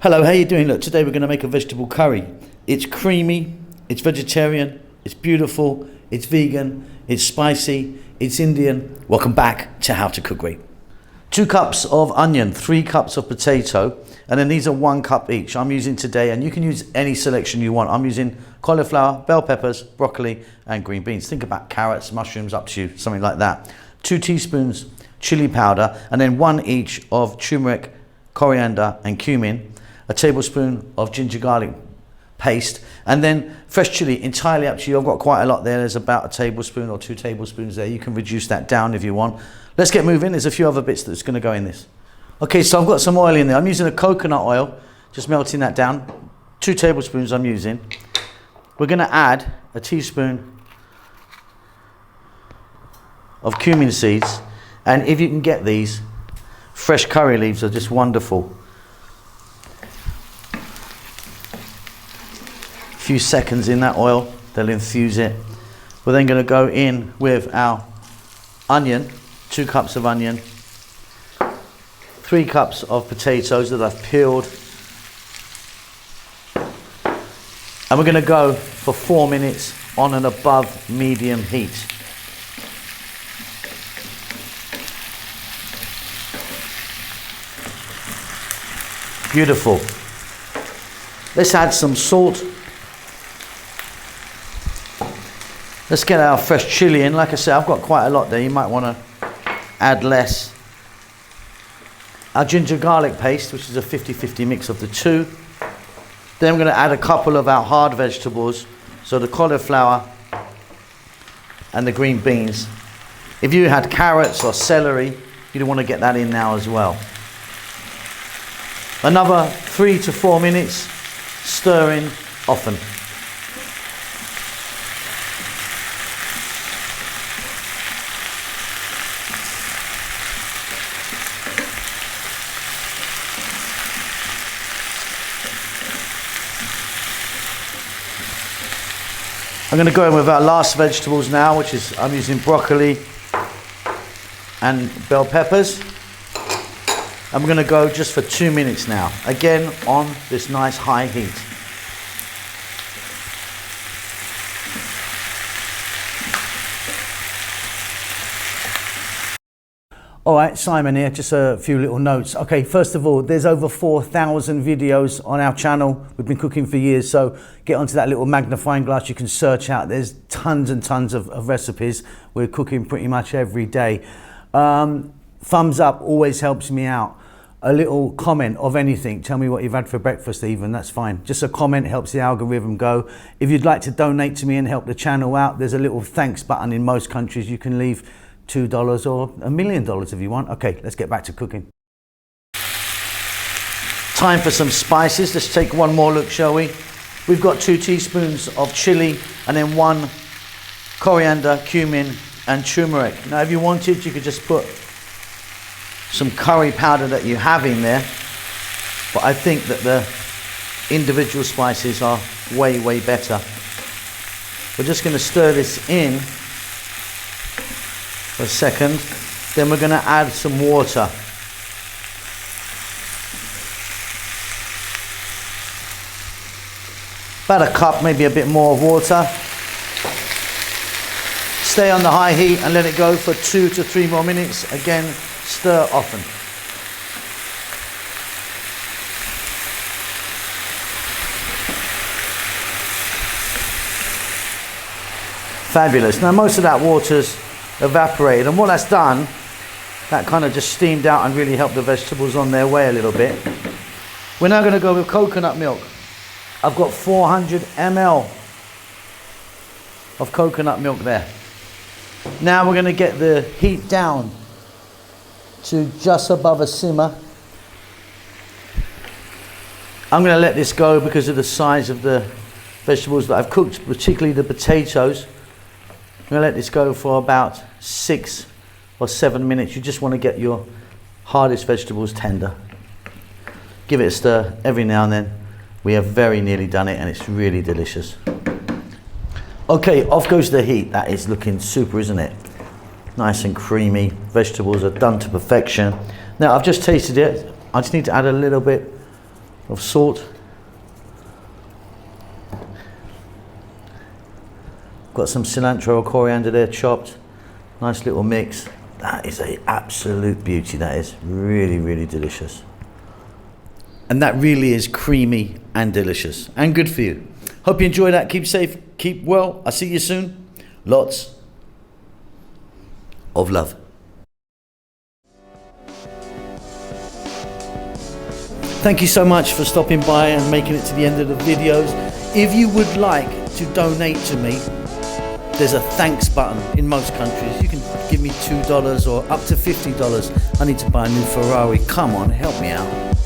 Hello, how you doing? Look, today we're going to make a vegetable curry. It's creamy, it's vegetarian, it's beautiful, it's vegan, it's spicy, it's Indian. Welcome back to How to Cook Great. 2 cups of onion, 3 cups of potato, and then these are 1 cup each. I'm using today, and you can use any selection you want. I'm using cauliflower, bell peppers, broccoli, and green beans. Think about carrots, mushrooms, up to you, something like that. 2 teaspoons chili powder, and then 1 each of turmeric, coriander, and cumin. A tablespoon of ginger garlic paste, and then fresh chili, entirely up to you. I've got quite a lot there. There's about a tablespoon or 2 tablespoons there. You can reduce that down if you want. Let's get moving. There's a few other bits that's going to go in this. Okay, so I've got some oil in there. I'm using a coconut oil, just melting that down. 2 tablespoons I'm using. We're going to add a teaspoon of cumin seeds, and if you can get these, fresh curry leaves are just wonderful. Few seconds in that oil, they'll infuse it. We're then going to go in with our onion, 2 cups of onion, 3 cups of potatoes that I've peeled, and we're going to go for 4 minutes on an above medium heat. Beautiful. Let's add some salt. Let's get our fresh chili in. Like I said, I've got quite a lot there. You might want to add less. Our ginger garlic paste, which is a 50-50 mix of the 2. Then we're going to add a couple of our hard vegetables. So the cauliflower and the green beans. If you had carrots or celery, you'd want to get that in now as well. Another 3 to 4 minutes, stirring often. I'm going to go in with our last vegetables now, which is I'm using broccoli and bell peppers. And we're going to go just for 2 minutes now, again on this nice high heat. All right, Simon here, just a few little notes. Okay, first of all, there's over 4,000 videos on our channel. We've been cooking for years, so get onto that little magnifying glass. You can search out. There's tons and tons of recipes. We're cooking pretty much every day. Thumbs up always helps me out. A little comment of anything. Tell me what you've had for breakfast even, that's fine. Just a comment helps the algorithm go. If you'd like to donate to me and help the channel out, there's a little thanks button in most countries. You can leave $2 or $1 million if you want. Okay, let's get back to cooking. Time for some spices. Let's take one more look, shall we? We've got 2 teaspoons of chili and then 1 coriander, cumin and turmeric. Now if you wanted, you could just put some curry powder that you have in there, but I think that the individual spices are way, way better. We're just going to stir this in for a second, then we're going to add some water. About a cup, maybe a bit more of water. Stay on the high heat and let it go for 2 to 3 more minutes. Again, stir often. Fabulous. Now most of that water's evaporated, and what that's done, that kind of just steamed out and really helped the vegetables on their way a little bit. We're now going to go with coconut milk. I've got 400 ml of coconut milk there. Now we're going to get the heat down to just above a simmer. I'm going to let this go because of the size of the vegetables that I've cooked, particularly the potatoes. I'm going to let this go for about 6 or 7 minutes. You just want to get your hardest vegetables tender. Give it a stir every now and then. We have very nearly done it and it's really delicious. Okay, off goes the heat. That is looking super, isn't it? Nice and creamy. Vegetables are done to perfection. Now I've just tasted it. I just need to add a little bit of salt. Got some cilantro or coriander there chopped. Nice little mix. That is an absolute beauty. That is really, really delicious. And that really is creamy and delicious and good for you. Hope you enjoy that. Keep safe, keep well. I'll see you soon. Lots of love. Thank you so much for stopping by and making it to the end of the videos. If you would like to donate to me, there's a thanks button in most countries. You can give me $2 or up to $50. I need to buy a new Ferrari. Come on, help me out.